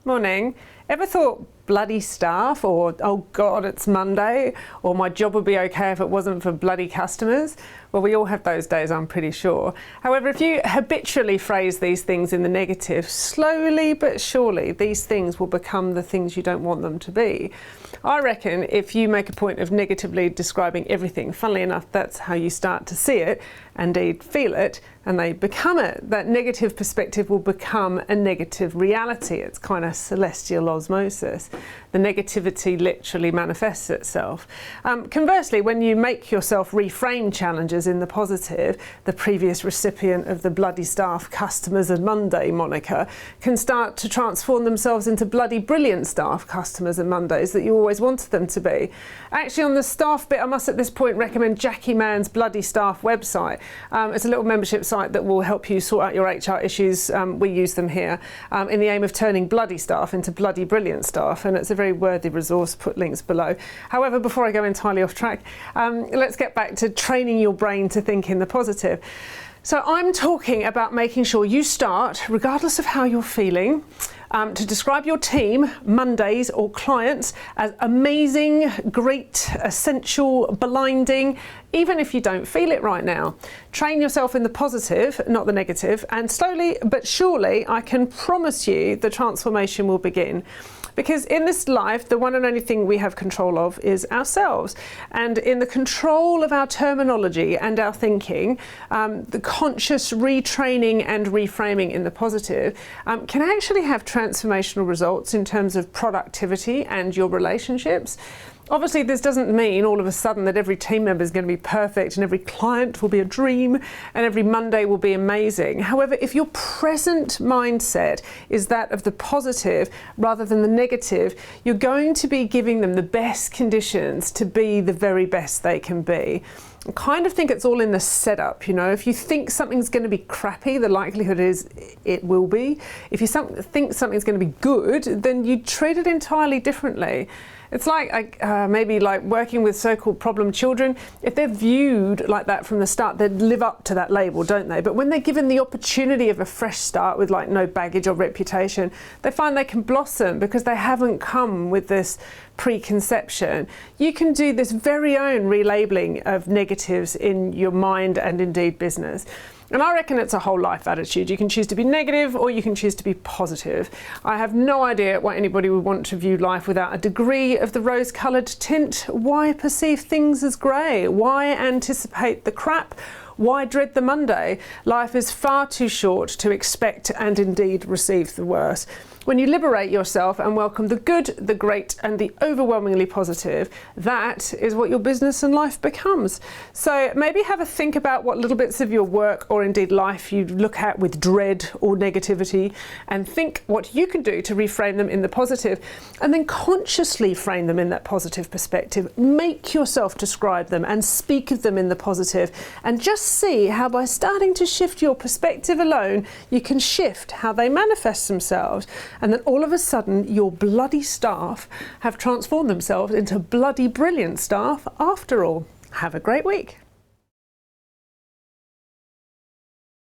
Morning. Ever thought bloody staff, or oh God, it's Monday, or my job would be okay if it wasn't for bloody customers? Well, we all have those days, I'm pretty sure. However, if you habitually phrase these things in the negative, slowly but surely these things will become the things you don't want them to be. I reckon if you make a point of negatively describing everything, funnily enough, that's how you start to see it, indeed feel it, and they become it. That negative perspective will become a negative reality. It's kind of celestial osmosis. The negativity literally manifests itself. Conversely, when you make yourself reframe challenges in the positive, the previous recipient of the bloody staff, customers and Monday moniker can start to transform themselves into bloody brilliant staff, customers and Mondays that you always wanted them to be. Actually, on the staff bit, I must at this point recommend Jackie Mann's Bloody Staff website. It's a little membership site that will help you sort out your HR issues. We use them here in the aim of turning bloody staff into bloody brilliant staff, and it's a very worthy resource. Put links below. However, before I go entirely off track, let's get back to training your brain to think in the positive. So I'm talking about making sure you start, regardless of how you're feeling, to describe your team, Mondays or clients as amazing, great, essential, blinding, even if you don't feel it right now. Train yourself in the positive, not the negative, and slowly but surely I can promise you the transformation will begin. Because in this life, the one and only thing we have control of is ourselves. And in the control of our terminology and our thinking, the conscious retraining and reframing in the positive can actually have transformational results in terms of productivity and your relationships. Obviously, this doesn't mean all of a sudden that every team member is going to be perfect and every client will be a dream and every Monday will be amazing. However, if your present mindset is that of the positive rather than the negative, you're going to be giving them the best conditions to be the very best they can be. I kind of think it's all in the setup, you know. If you think something's going to be crappy, the likelihood is it will be. If you think something's going to be good, then you treat it entirely differently. It's like maybe like working with so-called problem children. If they're viewed like that from the start, they'd live up to that label, don't they? But when they're given the opportunity of a fresh start with like no baggage or reputation, they find they can blossom because they haven't come with this preconception. You can do this very own relabeling of negatives in your mind and indeed business. And I reckon it's a whole life attitude. You can choose to be negative or you can choose to be positive. I have no idea why anybody would want to view life without a degree of the rose-coloured tint. Why perceive things as grey? Why anticipate the crap? Why dread the Monday? Life is far too short to expect and indeed receive the worst. When you liberate yourself and welcome the good, the great and the overwhelmingly positive, that is what your business and life becomes. So maybe have a think about what little bits of your work or indeed life you look at with dread or negativity, and think what you can do to reframe them in the positive, and then consciously frame them in that positive perspective. Make yourself describe them and speak of them in the positive, and just see how by starting to shift your perspective alone, you can shift how they manifest themselves. And then all of a sudden, your bloody staff have transformed themselves into bloody brilliant staff after all. Have a great week.